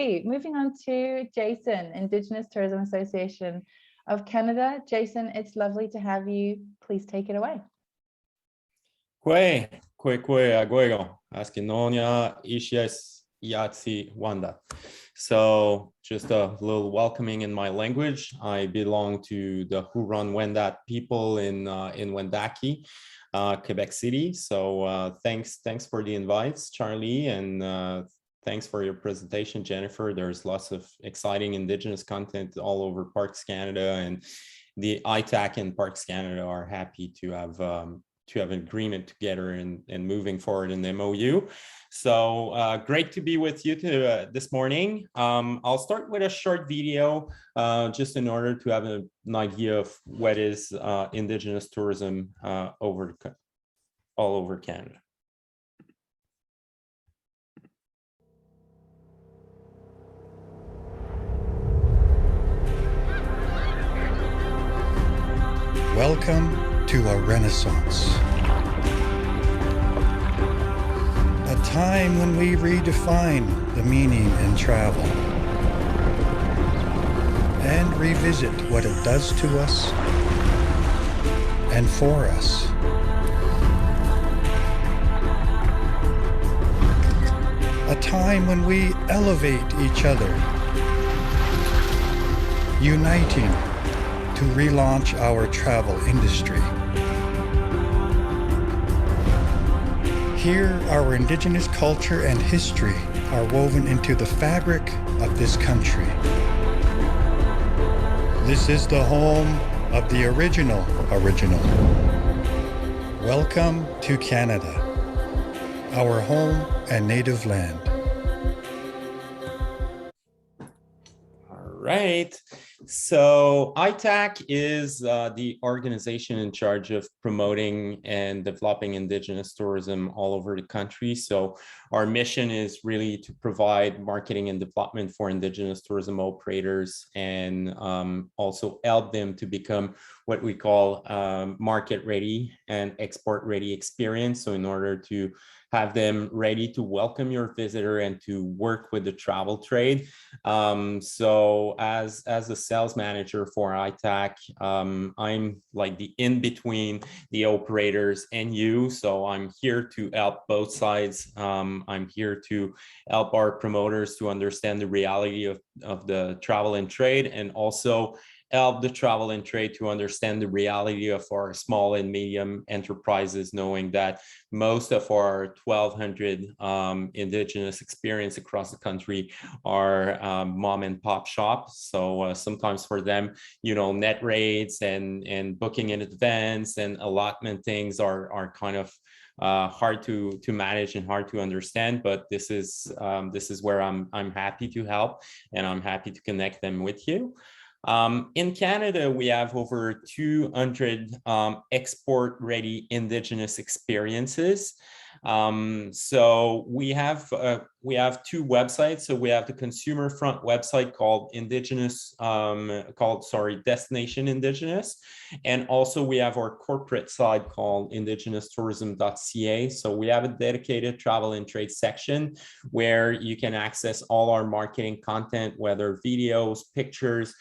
Moving on to Jason, Indigenous Tourism Association of Canada. Jason, it's lovely to have you. Please take it away. So just a little welcoming in my language. I belong to the Huron-Wendat people in Wendake, Quebec City. So thanks for the invites, Charlie, and thanks for your presentation, Jennifer. There's lots of exciting Indigenous content all over Parks Canada, and the ITAC and Parks Canada are happy to have an agreement together and moving forward in the MOU. So great to be with you this morning. I'll start with a short video just in order to have an idea of what is Indigenous tourism all over Canada. Welcome to a Renaissance. A time when we redefine the meaning in travel and revisit what it does to us and for us. A time when we elevate each other, uniting to relaunch our travel industry. Here, our Indigenous culture and history are woven into the fabric of this country. This is the home of the original. Welcome to Canada, our home and native land. All right. So ITAC is the organization in charge of promoting and developing Indigenous tourism all over the country. So our mission is really to provide marketing and development for Indigenous tourism operators, and also help them to become what we call market ready and export ready experience. So in order to have them ready to welcome your visitor and to work with the travel trade. So as a sales manager for ITAC, I'm like the in between the operators and you. So I'm here to help both sides. I'm here to help our promoters to understand the reality of the travel and trade, and also help the travel and trade to understand the reality of our small and medium enterprises, knowing that most of our 1,200 Indigenous experience across the country are mom and pop shops. So sometimes for them, net rates and booking in advance and allotment things are kind of hard to manage and hard to understand, but this is where I'm happy to help, and I'm happy to connect them with you. In Canada, we have over 200 export-ready Indigenous experiences. So we have two websites. So we have the consumer front website called Destination Indigenous, and also we have our corporate side called indigenous-tourism.ca. So we have a dedicated travel and trade section where you can access all our marketing content, whether videos, pictures.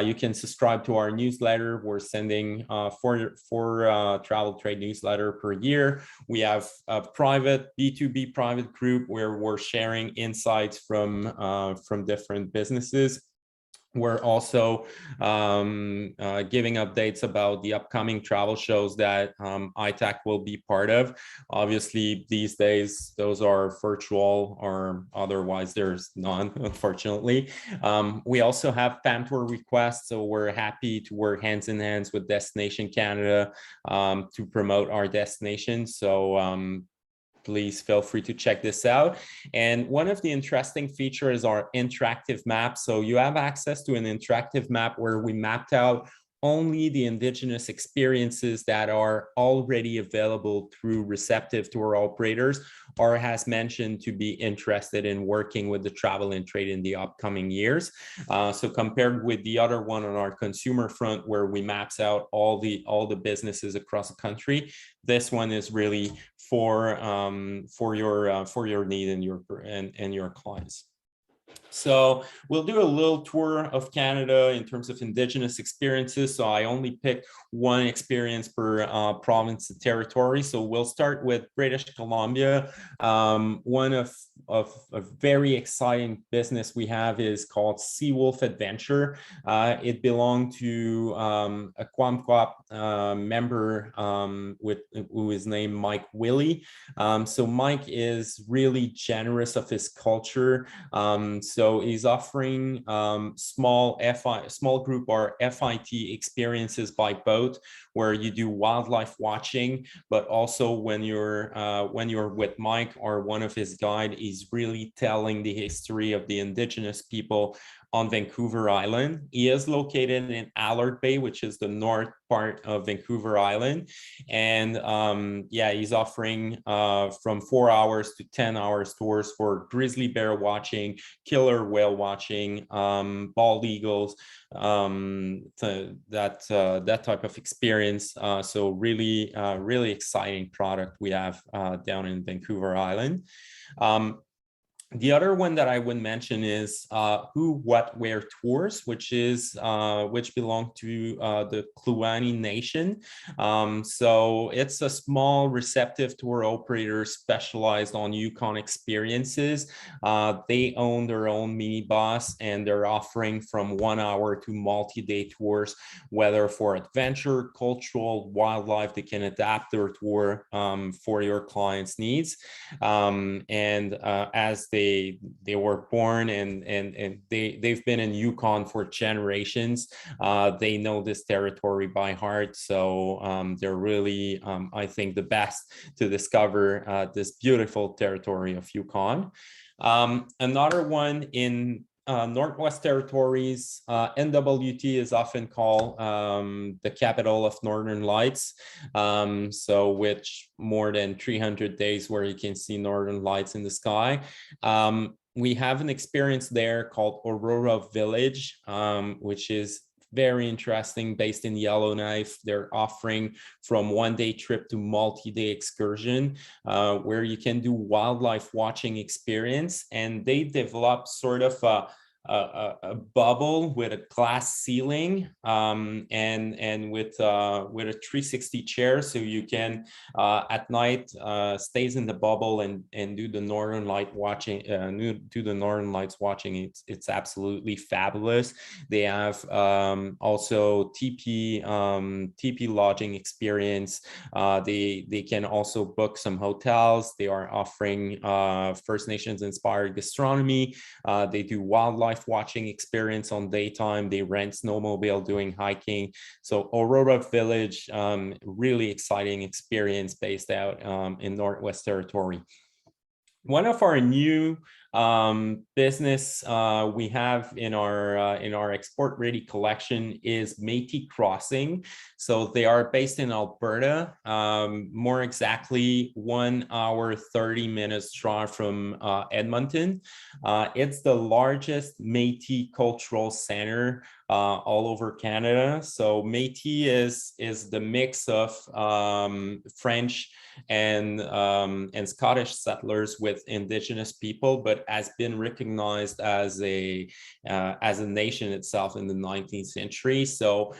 You can subscribe to our newsletter. We're sending four travel trade newsletter per year. We have a private B2B private group where we're sharing insights from different businesses. We're also giving updates about the upcoming travel shows that ITAC will be part of. Obviously, these days, those are virtual, or otherwise there's none, unfortunately. We also have FAM tour requests, so we're happy to work hands in hands with Destination Canada to promote our destination. So please feel free to check this out. And one of the interesting features is our interactive map. So you have access to an interactive map where we mapped out only the Indigenous experiences that are already available through receptive tour operators, or has mentioned to be interested in working with the travel and trade in the upcoming years. So compared with the other one on our consumer front, where we maps out all the businesses across the country, this one is really for your need and your clients. So we'll do a little tour of Canada in terms of Indigenous experiences. So I only picked one experience per province and territory. So we'll start with British Columbia. One of a very exciting business we have is called Seawolf Adventure. It belonged to a Quamquap member who is named Mike Willie. So Mike is really generous of his culture. So he's offering small group or FIT experiences by boat, where you do wildlife watching, but also when you're with Mike or one of his guide, he's really telling the history of the Indigenous people on Vancouver Island. He is located in Allard Bay, which is the north part of Vancouver Island. And yeah, he's offering from 4 hours to 10 hours tours for grizzly bear watching, killer whale watching, bald eagles, that type of experience. So really, really exciting product we have down in Vancouver Island. The other one that I would mention is Who, What, Where Tours, which belong to the Kluane Nation. So it's a small receptive tour operator specialized on Yukon experiences. They own their own minibus, and they're offering from 1 hour to multi-day tours, whether for adventure, cultural, wildlife. They can adapt their tour for your clients' needs. As they were born and they've been in Yukon for generations. They know this territory by heart. So they're really, I think, the best to discover this beautiful territory of Yukon. Another one in Northwest Territories, NWT is often called the capital of Northern Lights. So which more than 300 days where you can see Northern Lights in the sky. We have an experience there called Aurora Village, which is very interesting, based in Yellowknife. They're offering from 1-day trip to multi-day excursion, where you can do wildlife watching experience. And they develop sort of a bubble with a glass ceiling, and with a 360 chair, so you can at night stays in the bubble and do the northern light watching, do the northern lights watching. It's absolutely fabulous. They have also TP lodging experience. They can also book some hotels. They are offering First Nations inspired gastronomy. They do wildlife watching experience on daytime. They rent snowmobile doing hiking. So Aurora Village, really exciting experience based out in Northwest Territory. One of our new business we have in our export ready collection is Metis Crossing. So they are based in Alberta, more exactly 1 hour 30 minutes drive from Edmonton. It's the largest Métis cultural center all over Canada. So Métis is the mix of French and Scottish settlers with Indigenous people, but has been recognized as a nation itself in the 19th century. So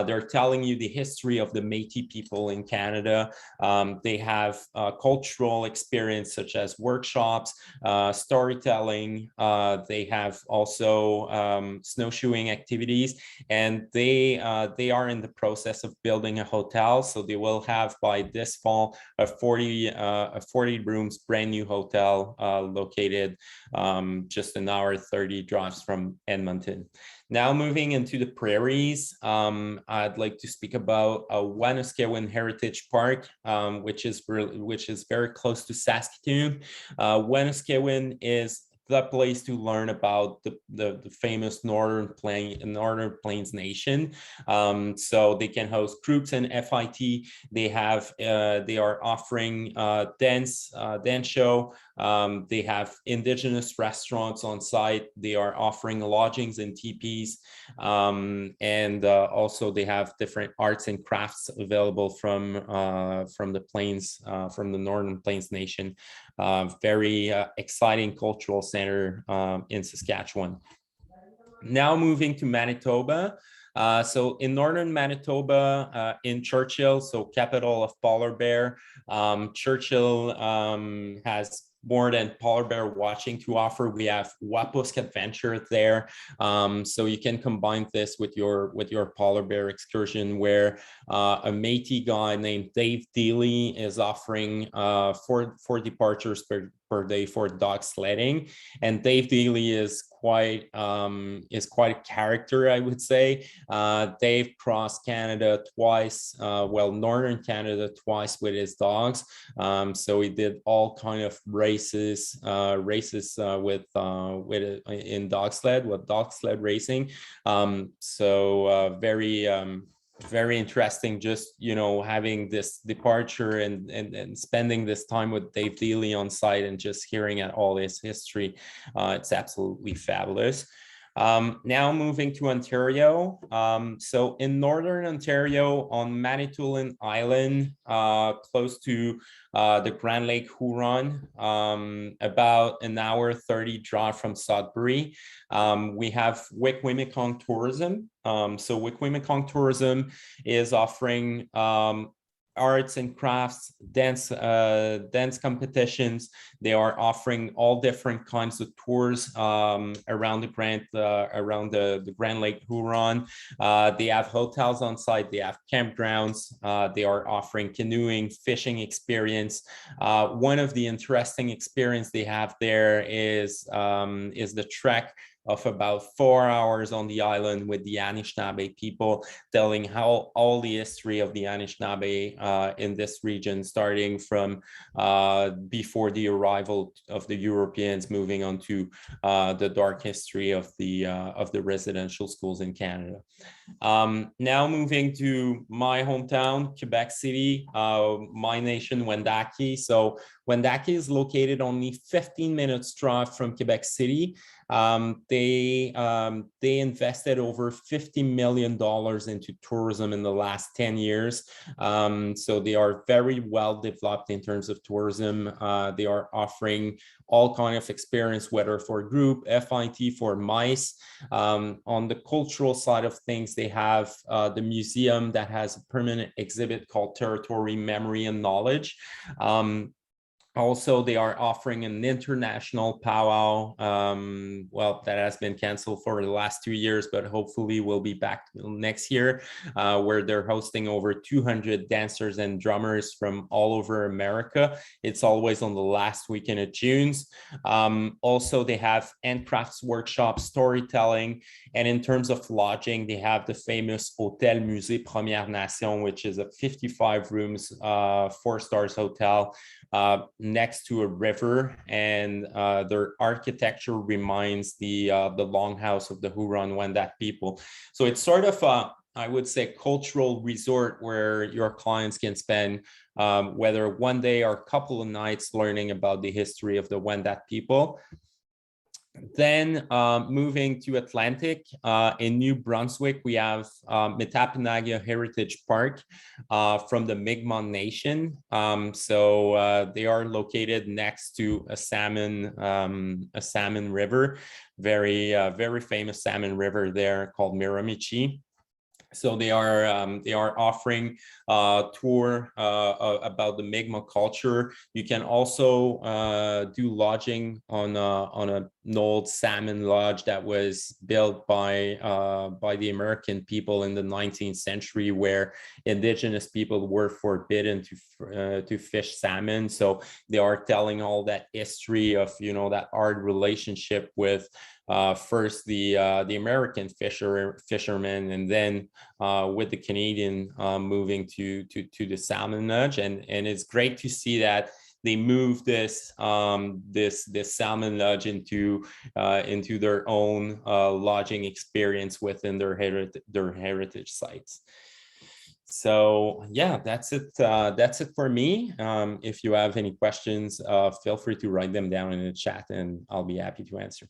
they're telling you the history of the Métis people in Canada. They have cultural experience such as workshops, storytelling. They have also snowshoeing activities, and they are in the process of building a hotel. So they will have by this fall a 40 rooms brand new hotel located just an hour 30 drives from Edmonton. Now moving into the prairies, I'd like to speak about Waniskewin Heritage Park, which is very close to Saskatoon. Waniskewin is the place to learn about the famous Northern Plains Nation. So they can host groups and FIT. They are offering dance show. They have Indigenous restaurants on site. They are offering lodgings and teepees, and also they have different arts and crafts available from the plains, from the Northern Plains Nation very exciting cultural center in Saskatchewan. Now moving to Manitoba. So in northern Manitoba, in Churchill, so capital of polar bear, Churchill has more than polar bear watching to offer. We have Wapusk Adventure there, so you can combine this with your polar bear excursion, where a Métis guy named Dave Dealey is offering 4 departures per day for dog sledding, and Dave Dealey is quite a character, I would say. Dave crossed Canada twice, well, northern Canada twice with his dogs. So he did all kind of races with in dog sled racing. So very interesting, just, you know, having this departure and spending this time with Dave Dealey on site and just hearing at all his history. It's absolutely fabulous. Now moving to Ontario. So in northern Ontario on Manitoulin Island, close to the Grand Lake Huron, about an hour 30 drive from Sudbury, we have Yukon Tourism. So Yukon Tourism is offering arts and crafts, dance competitions. They are offering all different kinds of tours around the Grand Lake Huron. They have hotels on site. They have campgrounds. They are offering canoeing, fishing experience. One of the interesting experience they have there is the trek of about 4 hours on the island with the Anishinaabe people, telling how all the history of the Anishinaabe in this region, starting from before the arrival of the Europeans, moving on to the dark history of the residential schools in Canada. Now moving to my hometown, Quebec City, my nation, Wendake. So Wendake is located only 15 minutes drive from Quebec City. They invested over $50 million into tourism in the last 10 years. So they are very well developed in terms of tourism. They are offering all kind of experience, whether for group, FIT, for MICE. On the cultural side of things, they have the museum that has a permanent exhibit called Territory, Memory, and Knowledge. Also, they are offering an international powwow, well, that has been canceled for the last 2 years, but hopefully will be back next year, where they're hosting over 200 dancers and drummers from all over America. It's always on the last weekend of June. Also, they have handcrafts workshops, storytelling, and in terms of lodging, they have the famous Hôtel Musée Première Nation, which is a 55 rooms, 4 stars hotel, next to a river, and their architecture reminds the longhouse of the Huron-Wendat people. So it's sort of a, I would say, cultural resort where your clients can spend whether one day or a couple of nights learning about the history of the Wendat people. Then moving to Atlantic, in New Brunswick, we have Metapanagya Heritage Park from the Mi'kmaq Nation. So they are located next to a salmon river, very famous salmon river there called Miramichi. So they are offering a tour about the Mi'kmaq culture. You can also do lodging on an old salmon lodge that was built by the American people in the 19th century, where Indigenous people were forbidden to fish salmon. So they are telling all that history of, you know, that hard relationship with first the American fishermen, and then with the Canadian moving to the salmon lodge, and it's great to see that they move this salmon lodge into their own lodging experience within their heritage sites. So yeah, that's it for me. If you have any questions, feel free to write them down in the chat, and I'll be happy to answer.